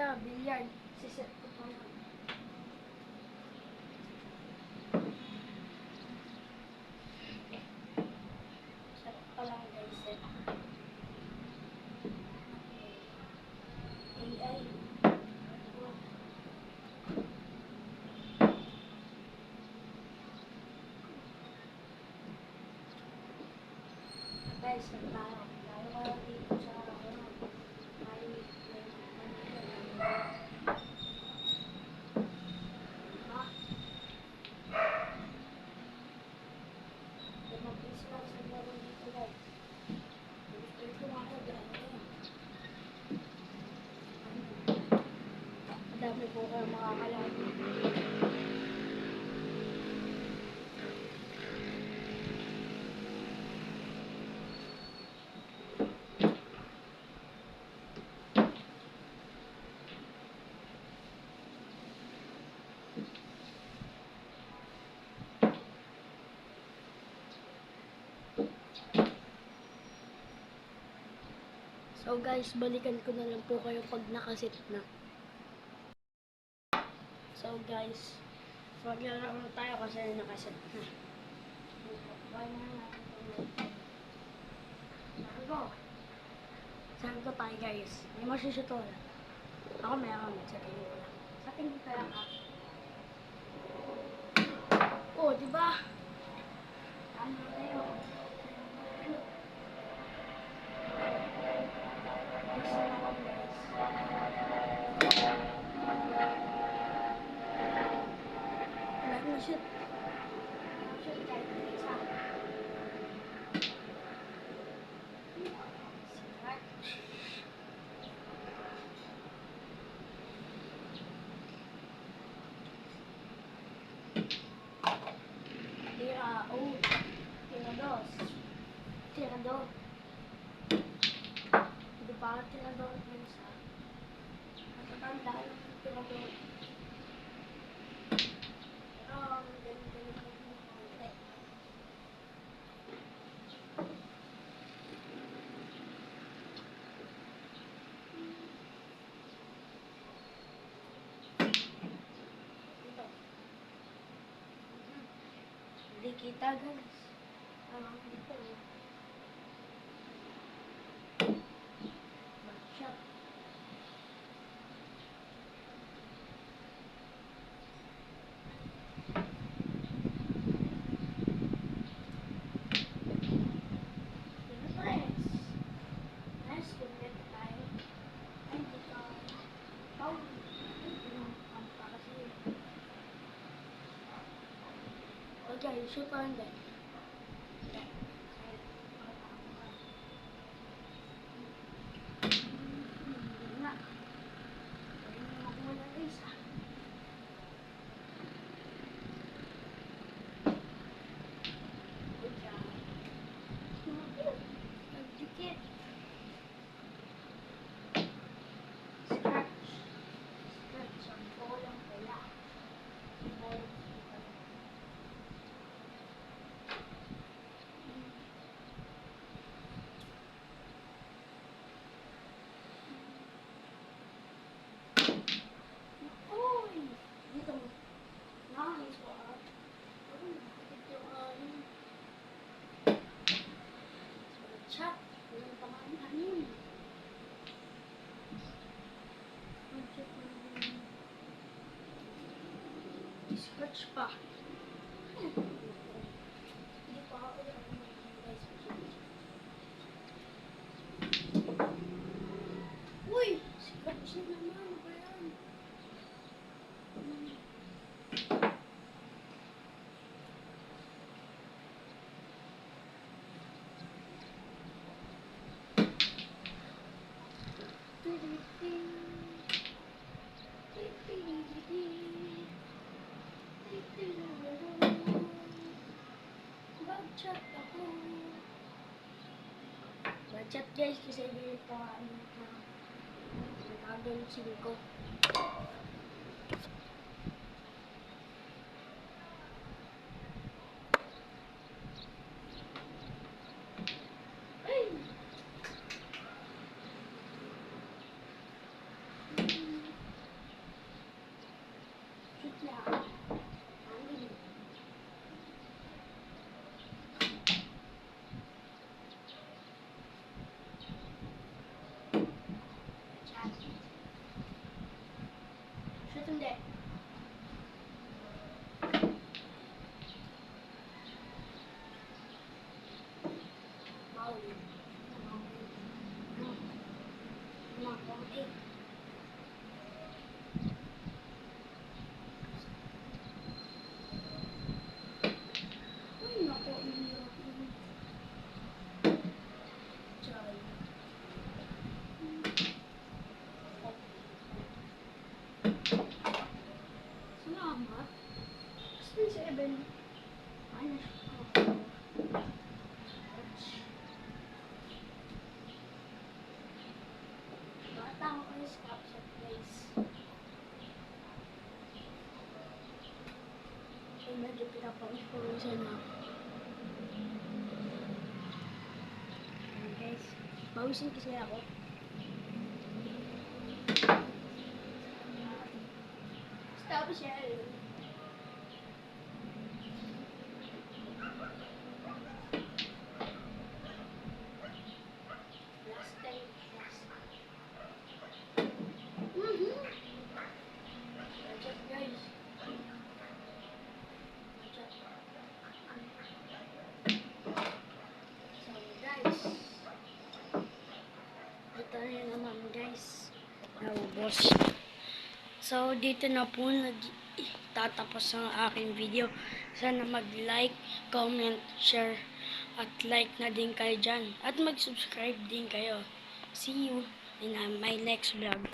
Kaya, billiard. Siset ko pa lang. Set pa lang guys. Set. AI. Guys, set tayo. Tayo kayo dito sa dami po kayo makakalaki. So guys, balikan ko na lang po kayo pag nakasit na. So guys, maglaro na tayo kasi nakaset na. Bayan na natin ito. Saan ko tayo guys? May masushoot wala. Ako meron. Sa tingin ko lang. Sa tingin ko lang ha. Oh, diba? Ano tayo? Shoot. Shoot kahit isa. Tira, oh. Tira dos. Tira do. Hindi pa ako tira do. Matatanda yung tira do. Hindi kita guys. Dito. Backshot. Nice. Kumit tayo. Ay, dito. Pau. Okay, shoot on that. Chat, walang pangalan. Scratch pa. Hindi pa ako uy! Scratch na naman. Ano ba yan? Chat ako. Chat guys kasi hindi pa ano na nagagalisin ko. Ay! Yeah. Shoot hindi. Mauli. Mauli. Ay, naku, hirap yun. Sorry. Salamat. Kasi 7. Ay, bata ako kayo sa place. So, medyo pinapang-sporosan na. Ayan guys. Bawisin kasi ako. Tapos siya. Last time. Watch out guys. Watch out. So guys. Ito na naman guys. Naubos. So dito na po tatapos ang aking video. Sana mag-like, comment, share, at like na din kayo dyan. At mag-subscribe din kayo. See you in my next vlog.